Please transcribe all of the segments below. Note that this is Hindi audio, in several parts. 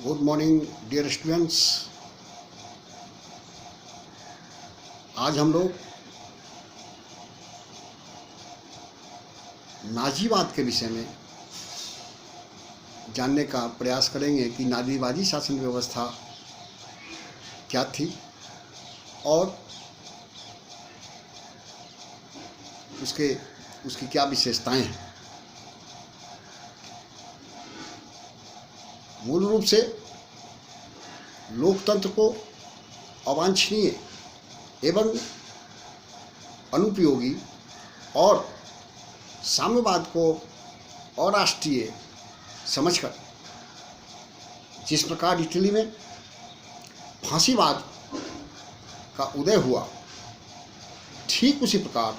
Good morning dear students. आज हम लोग नाजीवाद के विषय में जानने का प्रयास करेंगे कि नाजीवादी शासन व्यवस्था क्या थी और उसकी क्या विशेषताएं हैं। मूल रूप से लोकतंत्र को अवांछनीय एवं अनुपयोगी और साम्यवाद को अराष्ट्रीय समझकर जिस प्रकार इटली में फांसीवाद का उदय हुआ, ठीक उसी प्रकार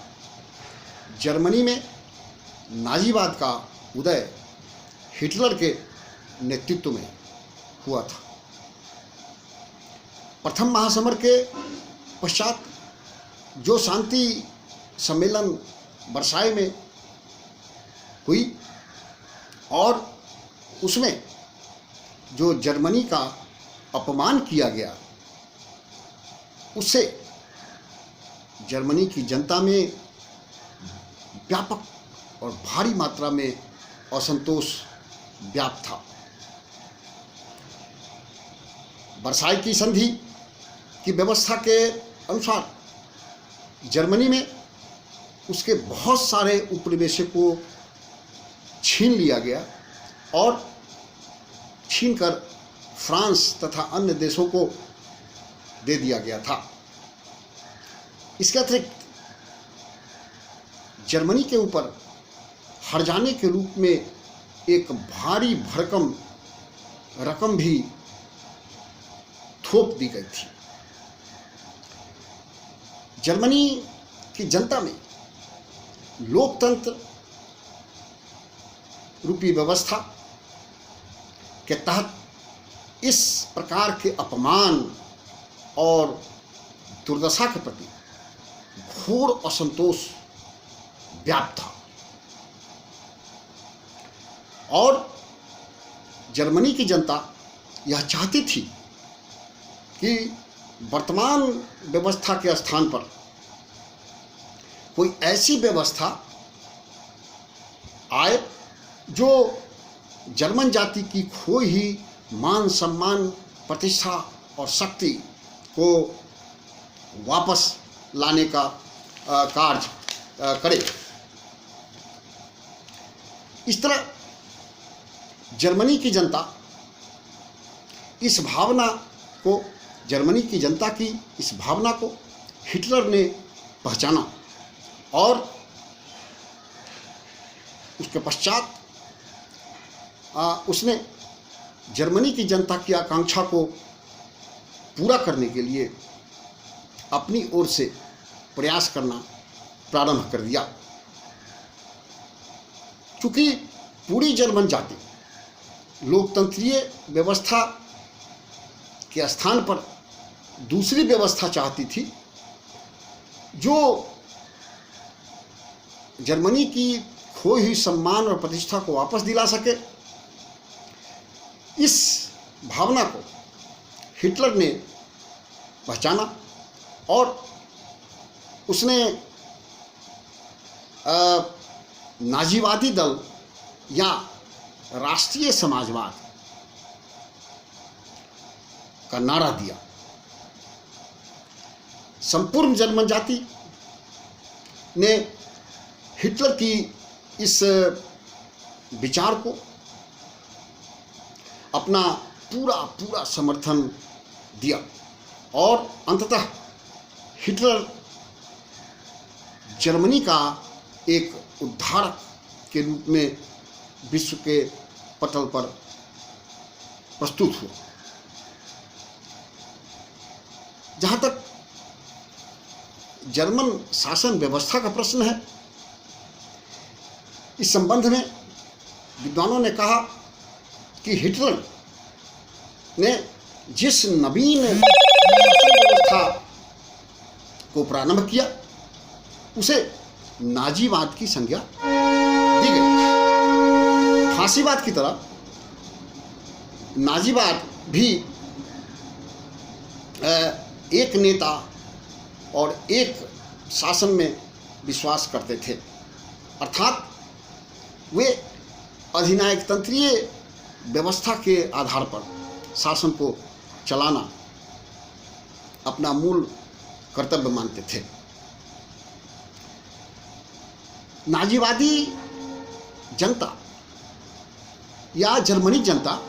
जर्मनी में नाजीवाद का उदय हिटलर के नेतृत्व में हुआ था। प्रथम महासमर के पश्चात जो शांति सम्मेलन वर्साय में हुई और उसमें जो जर्मनी का अपमान किया गया, उससे जर्मनी की जनता में व्यापक और भारी मात्रा में असंतोष व्याप्त था। वर्साय की संधि की व्यवस्था के अनुसार जर्मनी में उसके बहुत सारे उपनिवेशों को छीन लिया गया और छीनकर फ्रांस तथा अन्य देशों को दे दिया गया था। इसके अतिरिक्त जर्मनी के ऊपर हर्जाने के रूप में एक भारी भरकम रकम भी थोप दी गई थी। जर्मनी की जनता में लोकतंत्र रूपी व्यवस्था के तहत इस प्रकार के अपमान और दुर्दशा के प्रति घोर असंतोष व्याप्त था और जर्मनी की जनता यह चाहती थी कि वर्तमान व्यवस्था के स्थान पर कोई ऐसी व्यवस्था आए जो जर्मन जाति की खोई ही मान सम्मान, प्रतिष्ठा और शक्ति को वापस लाने का कार्य करे। इस तरह जर्मनी की जनता की इस भावना को हिटलर ने पहचाना और उसके पश्चात उसने जर्मनी की जनता की आकांक्षा को पूरा करने के लिए अपनी ओर से प्रयास करना प्रारंभ कर दिया। क्योंकि पूरी जर्मन जाति लोकतंत्रीय व्यवस्था के स्थान पर दूसरी व्यवस्था चाहती थी जो जर्मनी की खोई हुई सम्मान और प्रतिष्ठा को वापस दिला सके। इस भावना को हिटलर ने पहचाना और उसने नाजीवादी दल या राष्ट्रीय समाजवाद का नारा दिया। संपूर्ण जर्मन जाति ने हिटलर की इस विचार को अपना पूरा समर्थन दिया और अंततः हिटलर जर्मनी का एक उद्धारक के रूप में विश्व के पटल पर प्रस्तुत हुआ। जहाँ तक जर्मन शासन व्यवस्था का प्रश्न है, इस संबंध में विद्वानों ने कहा कि हिटलर ने जिस नवीन व्यवस्था को प्रारंभ किया उसे नाजीवाद की संज्ञा दी गई। फांसीवाद की तरह नाजीवाद भी एक नेता और एक शासन में विश्वास करते थे, अर्थात वे अधिनायक तंत्रीय व्यवस्था के आधार पर शासन को चलाना अपना मूल कर्तव्य मानते थे। नाजीवादी जनता या जर्मनी जनता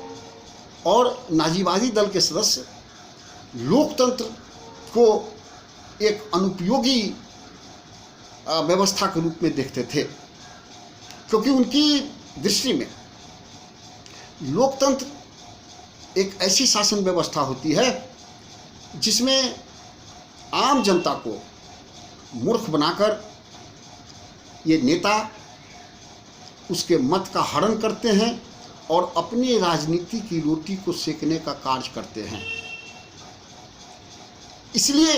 और नाजीवादी दल के सदस्य लोकतंत्र को एक अनुपयोगी व्यवस्था के रूप में देखते थे, क्योंकि उनकी दृष्टि में लोकतंत्र एक ऐसी शासन व्यवस्था होती है जिसमें आम जनता को मूर्ख बनाकर ये नेता उसके मत का हरण करते हैं और अपनी राजनीति की रोटी को सेकने का कार्य करते हैं। इसलिए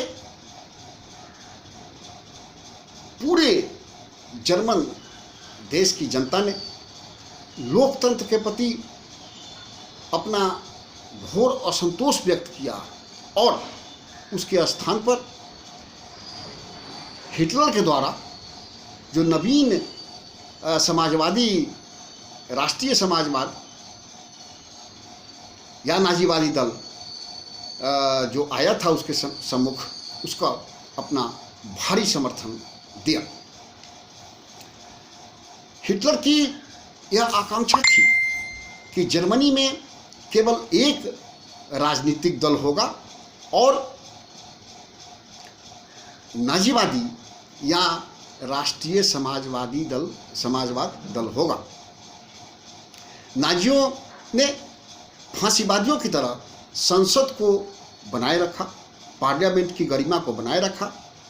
पूरे जर्मन देश की जनता ने लोकतंत्र के प्रति अपना घोर असंतोष व्यक्त किया और उसके स्थान पर हिटलर के द्वारा जो नवीन समाजवादी राष्ट्रीय समाजवाद या नाजीवादी दल जो आया था उसके सम्मुख, उसका अपना भारी समर्थन दिया। हिटलर की यह आकांक्षा थी कि जर्मनी में केवल एक राजनीतिक दल होगा और नाजीवादी या राष्ट्रीय समाजवाद दल होगा। नाजियों ने फांसीवादियों की तरह संसद को बनाए रखा, पार्लियामेंट की गरिमा को बनाए रखा,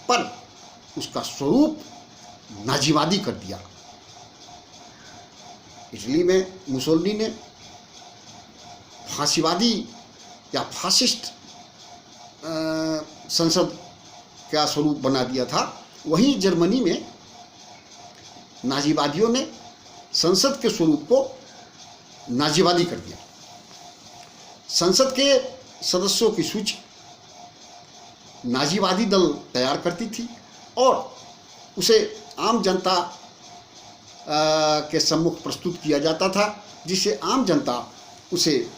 पर उसका स्वरूप नाजीवादी कर दिया। इटली में मुसोलिनी ने फांसीवादी या फासिस्ट संसद का स्वरूप बना दिया था, वहीं जर्मनी में नाजीवादियों ने संसद के स्वरूप को नाजीवादी कर दिया। संसद के सदस्यों की सूची नाजीवादी दल तैयार करती थी और उसे आम जनता के सम्मुख प्रस्तुत किया जाता था, जिसे आम जनता उसे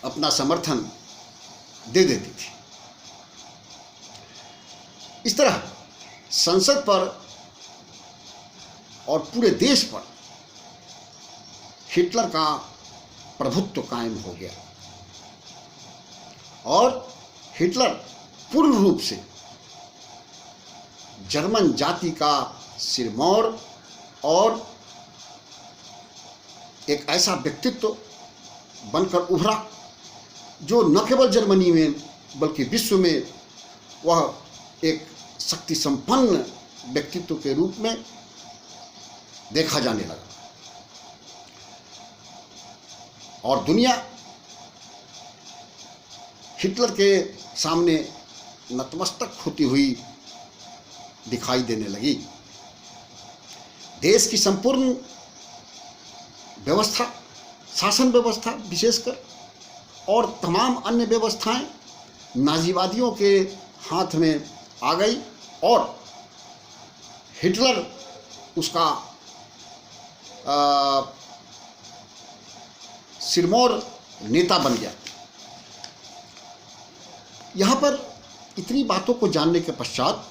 अपना समर्थन दे देती थी। इस तरह संसद पर और पूरे देश पर हिटलर का प्रभुत्व कायम हो गया और हिटलर पूर्ण रूप से जर्मन जाति का सिरमौर और एक ऐसा व्यक्तित्व बनकर उभरा जो न केवल जर्मनी में बल्कि विश्व में वह एक शक्ति संपन्न व्यक्तित्व के रूप में देखा जाने लगा और दुनिया हिटलर के सामने नतमस्तक होती हुई दिखाई देने लगी। देश की संपूर्ण व्यवस्था, शासन व्यवस्था विशेषकर, और तमाम अन्य व्यवस्थाएं नाजीवादियों के हाथ में आ गई और हिटलर उसका सिरमौर नेता बन गया। यहाँ पर इतनी बातों को जानने के पश्चात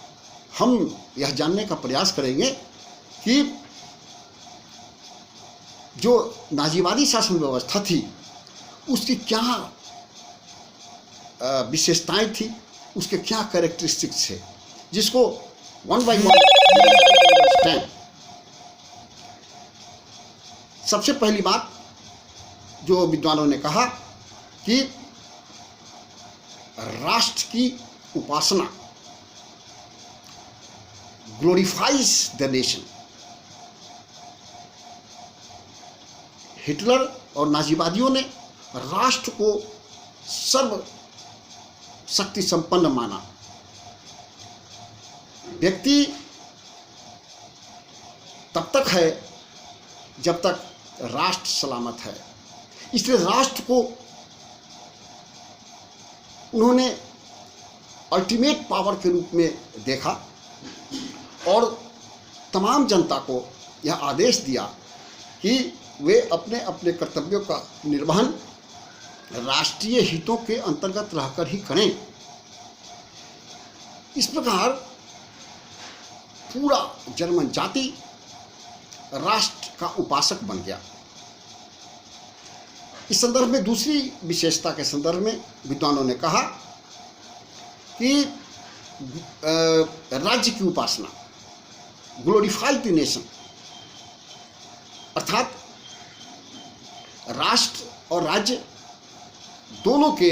हम यह जानने का प्रयास करेंगे कि जो नाजीवादी शासन व्यवस्था थी उसकी क्या विशेषताएं थी, उसके क्या कैरेक्टरिस्टिक्स थे, जिसको वन बाय वन अंडरस्टैंड। सबसे पहली बात जो विद्वानों ने कहा कि राष्ट्र की उपासना ग्लोरीफाइज द नेशन। हिटलर और नाजीवादियों ने राष्ट्र को सर्व शक्ति संपन्न माना। व्यक्ति तब तक है जब तक राष्ट्र सलामत है, इसलिए राष्ट्र को उन्होंने अल्टीमेट पावर के रूप में देखा और तमाम जनता को यह आदेश दिया कि वे अपने अपने कर्तव्यों का निर्वहन राष्ट्रीय हितों के अंतर्गत रहकर ही करें। इस प्रकार पूरा जर्मन जाति राष्ट्र का उपासक बन गया। इस संदर्भ में दूसरी विशेषता के संदर्भ में विद्वानों ने कहा कि राज्य की उपासना, ग्लोरीफाई द नेशन, अर्थात राष्ट्र और राज्य दोनों के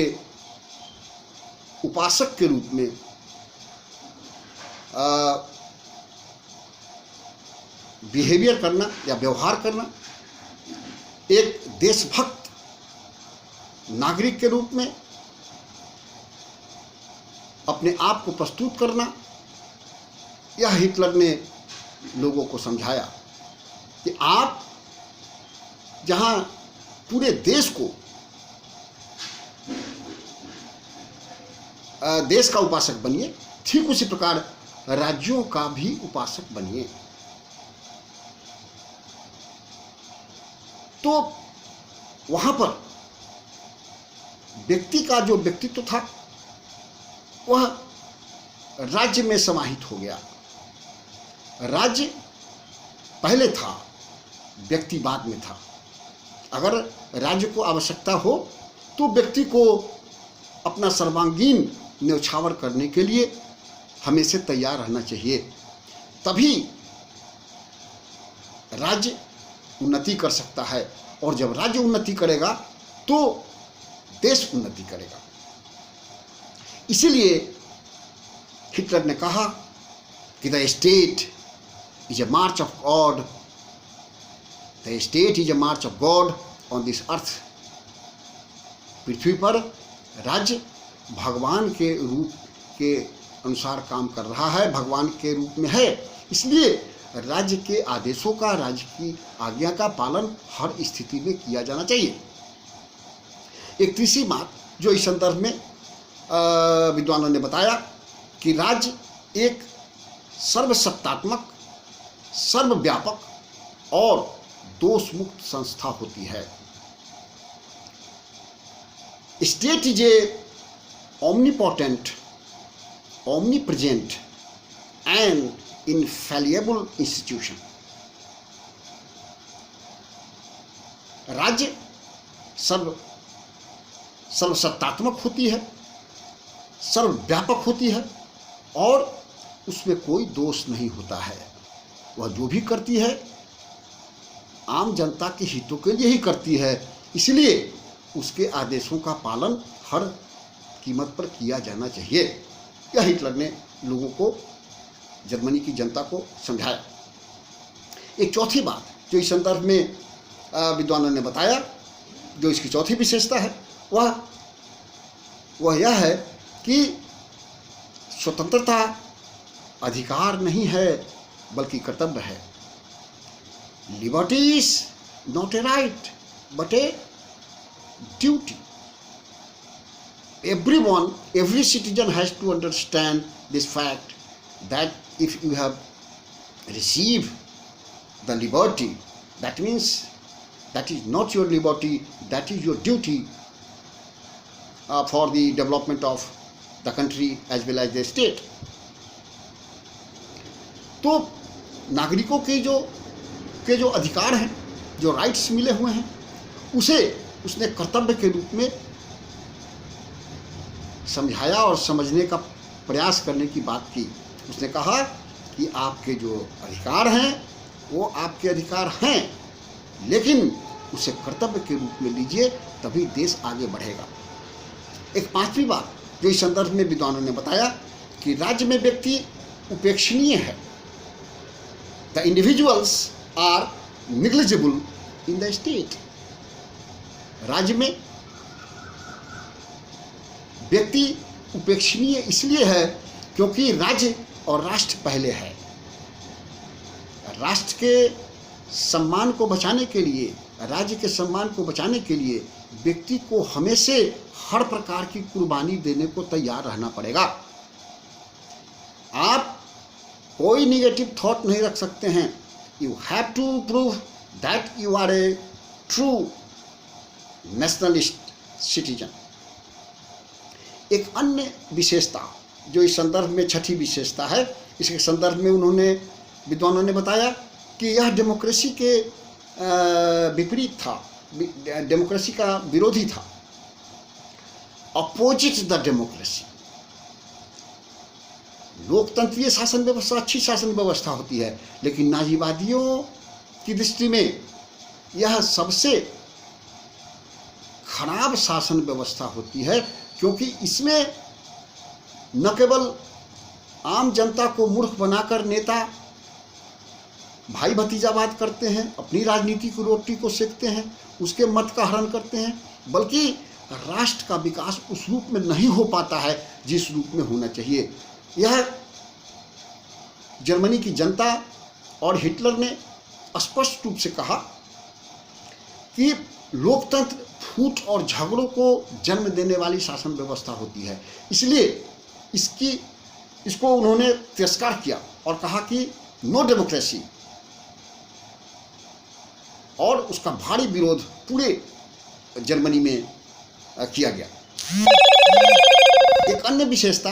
उपासक के रूप में बिहेवियर करना या व्यवहार करना, एक देशभक्त नागरिक के रूप में अपने आप को प्रस्तुत करना, यह हिटलर ने लोगों को समझाया कि आप जहां पूरे देश को देश का उपासक बनिए, ठीक उसी प्रकार राज्यों का भी उपासक बनिए। तो वहां पर व्यक्ति का जो व्यक्तित्व था वह राज्य में समाहित हो गया। राज्य पहले था, व्यक्ति बाद में था। अगर राज्य को आवश्यकता हो तो व्यक्ति को अपना सर्वांगीण न्यौछावर करने के लिए हमेशा तैयार रहना चाहिए, तभी राज्य उन्नति कर सकता है। और जब राज्य उन्नति करेगा तो देश उन्नति करेगा। इसीलिए हिटलर ने कहा कि the state is a march of God, the state is a march of God on this earth. पृथ्वी पर राज्य भगवान के रूप के अनुसार काम कर रहा है, भगवान के रूप में है। इसलिए राज्य के आदेशों का, राज्य की आज्ञा का पालन हर स्थिति में किया जाना चाहिए। एक तीसरी बात जो इस संदर्भ में विद्वानों ने बताया कि राज्य एक सर्वसत्तात्मक, सर्वव्यापक और दोष मुक्त संस्था होती है। State is a omnipotent, omnipresent and infallible institution. राज्य सर्वसत्तात्मक होती है, सर्वव्यापक होती है और उसमें कोई दोष नहीं होता है। वह जो भी करती है आम जनता के हितों के लिए ही करती है, इसलिए उसके आदेशों का पालन हर कीमत पर किया जाना चाहिए। यह हिटलर ने लोगों को, जर्मनी की जनता को समझाया। एक चौथी बात जो इस संदर्भ में विद्वानों ने बताया, जो इसकी चौथी विशेषता है, वह यह है कि स्वतंत्रता अधिकार नहीं है बल्कि कर्तव्य है। Liberty is not a right but a duty. Every citizen has to understand this fact that if you have received the liberty, that means that is not your liberty, that is your duty for the development of the country as well as the state. तो नागरिकों के जो अधिकार हैं, जो राइट्स मिले हुए हैं, उसने कर्तव्य के रूप में समझाया और समझने का प्रयास करने की बात की। उसने कहा कि आपके जो अधिकार हैं वो आपके अधिकार हैं, लेकिन उसे कर्तव्य के रूप में लीजिए, तभी देश आगे बढ़ेगा। एक पांचवी बात जो इस संदर्भ में विद्वानों ने बताया कि राज्य में व्यक्ति उपेक्षणीय है। The individuals are negligible in the state. राज्य में व्यक्ति उपेक्षणीय इसलिए है क्योंकि राज्य और राष्ट्र पहले है। राष्ट्र के सम्मान को बचाने के लिए राज्य के सम्मान को बचाने के लिए व्यक्ति को हमेशा हर प्रकार की कुर्बानी देने को तैयार रहना पड़ेगा। आप कोई निगेटिव थॉट नहीं रख सकते हैं। You have to prove that you are a true nationalist citizen. एक अन्य विशेषता जो इस संदर्भ में छठी विशेषता है, इसके संदर्भ में उन्होंने विद्वानों ने बताया कि यह डेमोक्रेसी के विपरीत था, डेमोक्रेसी का विरोधी था, अपोजिट द डेमोक्रेसी। लोकतंत्रीय शासन व्यवस्था अच्छी शासन व्यवस्था होती है, लेकिन नाजीवादियों की दृष्टि में यह सबसे खराब शासन व्यवस्था होती है, क्योंकि इसमें न केवल आम जनता को मूर्ख बनाकर नेता भाई भतीजावाद करते हैं, अपनी राजनीति की रोटी को सेकते हैं, उसके मत का हरण करते हैं, बल्कि राष्ट्र का विकास उस रूप में नहीं हो पाता है जिस रूप में होना चाहिए। यह जर्मनी की जनता और हिटलर ने स्पष्ट रूप से कहा कि लोकतंत्र फूट और झगड़ों को जन्म देने वाली शासन व्यवस्था होती है, इसलिए इसको उन्होंने तिरस्कार किया और कहा कि नो डेमोक्रेसी, और उसका भारी विरोध पूरे जर्मनी में किया गया। एक अन्य विशेषता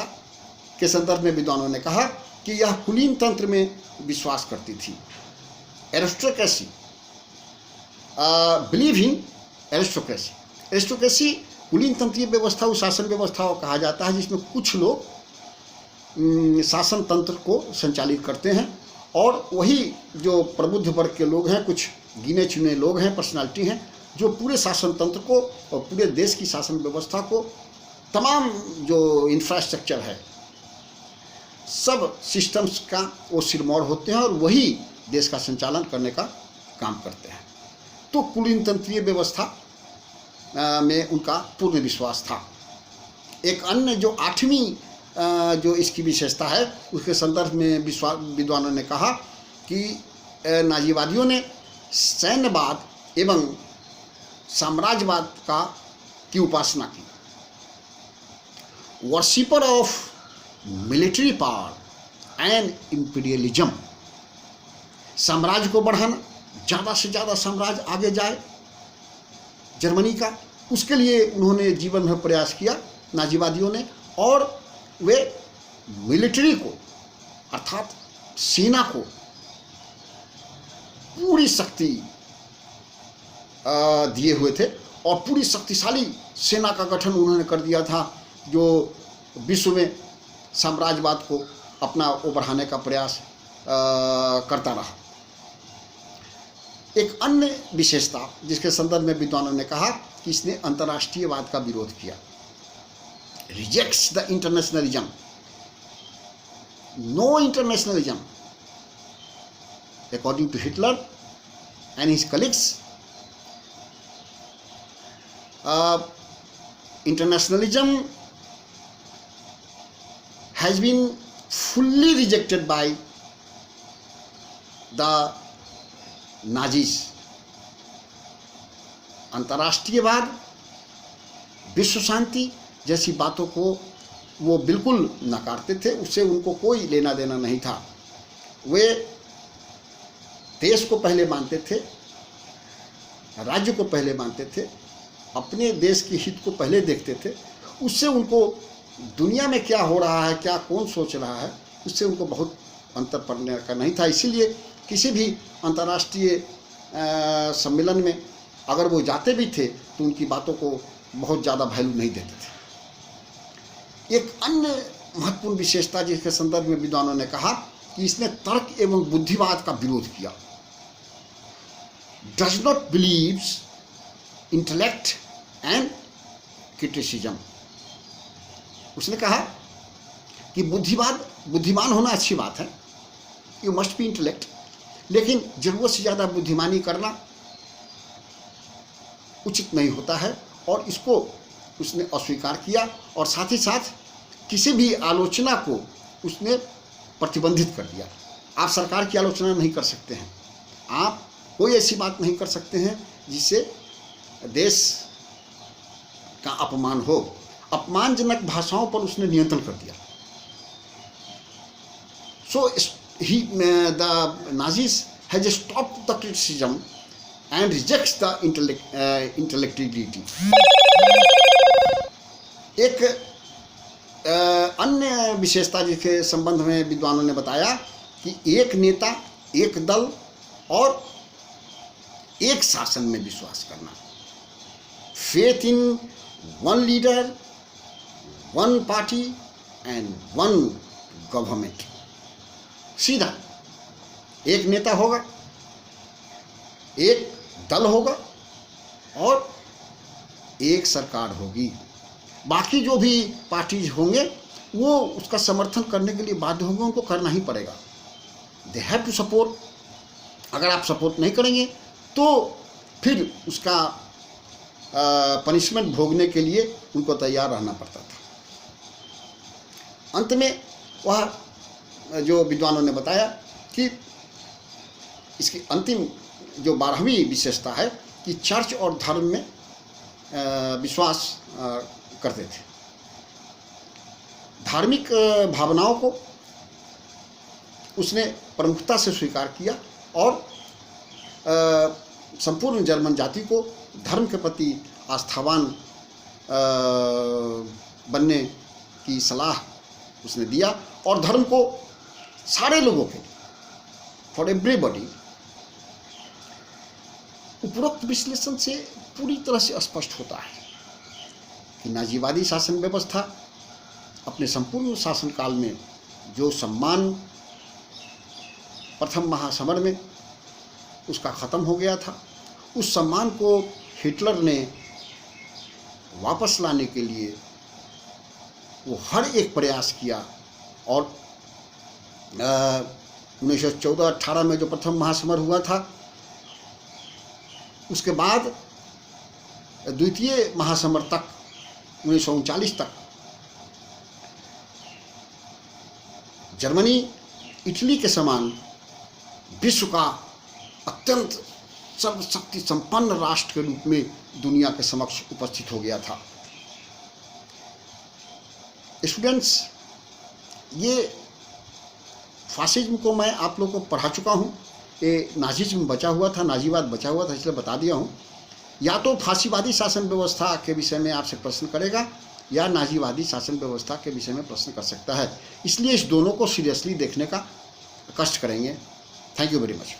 के संदर्भ में विद्वानों ने कहा कि यह कुलीन तंत्र में विश्वास करती थी। Aristocracy, believe in aristocracy. Aristocracy कुलीन तंत्रीय व्यवस्था उस शासन व्यवस्था को कहा जाता है जिसमें कुछ लोग शासन तंत्र को संचालित करते हैं, और वही जो प्रबुद्ध वर्ग के लोग हैं, कुछ गिने चुने लोग हैं, पर्सनालिटी हैं, जो पूरे शासन तंत्र को और पूरे देश की शासन व्यवस्था को, तमाम जो इंफ्रास्ट्रक्चर है, सब सिस्टम्स का वो सिरमौर होते हैं और वही देश का संचालन करने का काम करते हैं। तो कुलीन तंत्रीय व्यवस्था में उनका पूर्ण विश्वास था। एक अन्य जो 8वीं जो इसकी विशेषता है, उसके संदर्भ में विद्वानों ने कहा कि नाजीवादियों ने सैन्यवाद एवं साम्राज्यवाद की उपासना की। Worshipper of military power and imperialism, साम्राज्य को बढ़ाना, ज़्यादा से ज़्यादा साम्राज्य आगे जाए जर्मनी का, उसके लिए उन्होंने जीवन भर प्रयास किया नाजीवादियों ने, और वे मिलिट्री को अर्थात सेना को पूरी शक्ति दिए हुए थे, और पूरी शक्तिशाली सेना का गठन उन्होंने कर दिया था, जो विश्व में साम्राज्यवाद को अपना वो बढ़ाने का प्रयास करता रहा। एक अन्य विशेषता जिसके संदर्भ में विद्वानों ने कहा कि इसने अंतर्राष्ट्रीयवाद का विरोध किया। Rejects the internationalism, no internationalism according to Hitler and his colleagues. Internationalism has been fully rejected by the Nazis. अंतर्राष्ट्रीयवाद, विश्व शांति जैसी बातों को वो बिल्कुल नकारते थे, उससे उनको कोई लेना देना नहीं था। वे देश को पहले मानते थे, राज्य को पहले मानते थे, अपने देश के हित को पहले देखते थे। उससे उनको दुनिया में क्या हो रहा है, क्या कौन सोच रहा है, उससे उनको बहुत अंतर पड़ने का नहीं था। इसीलिए किसी भी अंतर्राष्ट्रीय सम्मेलन में अगर वो जाते भी थे तो उनकी बातों को बहुत ज़्यादा वैल्यू नहीं देते थे। एक अन्य महत्वपूर्ण विशेषता जिसके संदर्भ में विद्वानों ने कहा कि इसने तर्क एवं बुद्धिवाद का विरोध किया। Does not believes intellect and criticism. उसने कहा कि बुद्धिमान होना अच्छी बात है, यू मस्ट बी इंटेलेक्ट, लेकिन ज़रूरत से ज़्यादा बुद्धिमानी करना उचित नहीं होता है, और इसको उसने अस्वीकार किया, और साथ ही साथ किसी भी आलोचना को उसने प्रतिबंधित कर दिया। आप सरकार की आलोचना नहीं कर सकते हैं, आप कोई ऐसी बात नहीं कर सकते हैं जिससे देश का अपमान हो। अपमानजनक भाषाओं पर उसने नियंत्रण कर दिया। So the Nazis has stopped the criticism and rejects the intellectuality. एक अन्य विशेषता जिसके संबंध में विद्वानों ने बताया कि एक नेता, एक दल और एक शासन में विश्वास करना। Faith in one leader, one party and one government. सीधा एक नेता होगा, एक दल होगा और एक सरकार होगी। बाकी जो भी पार्टीज होंगे वो उसका समर्थन करने के लिए बाध्य होंगे, उनको करना ही पड़ेगा। They have to support. अगर आप सपोर्ट नहीं करेंगे तो फिर उसका पनिशमेंट भोगने के लिए उनको तैयार रहना पड़ता था। अंत में वह जो विद्वानों ने बताया कि इसकी अंतिम जो 12वीं विशेषता है कि चर्च और धर्म में विश्वास करते थे। धार्मिक भावनाओं को उसने प्रमुखता से स्वीकार किया और संपूर्ण जर्मन जाति को धर्म के प्रति आस्थावान बनने की सलाह उसने दिया और धर्म को सारे लोगों के लिए, फॉर एवरीबॉडी। उपरोक्त विश्लेषण से पूरी तरह से स्पष्ट होता है कि नाजीवादी शासन व्यवस्था अपने संपूर्ण शासनकाल में जो सम्मान प्रथम महासमर में उसका ख़त्म हो गया था, उस सम्मान को हिटलर ने वापस लाने के लिए वो हर एक प्रयास किया। और 1914-18 में जो प्रथम महासमर हुआ था, उसके बाद द्वितीय महासमर तक 1939 तक जर्मनी इटली के समान विश्व का अत्यंत सर्वशक्ति संपन्न राष्ट्र के रूप में दुनिया के समक्ष उपस्थित हो गया था। स्टूडेंट्स, ये फासिज्म को मैं आप लोगों को पढ़ा चुका हूँ। ये नाजिज्म बचा हुआ था, नाजीवाद बचा हुआ था, इसलिए बता दिया हूँ। या तो फांसीवादी शासन व्यवस्था के विषय में आपसे प्रश्न करेगा या नाजीवादी शासन व्यवस्था के विषय में प्रश्न कर सकता है। इसलिए इस दोनों को सीरियसली देखने का कष्ट करेंगे। Thank you very much.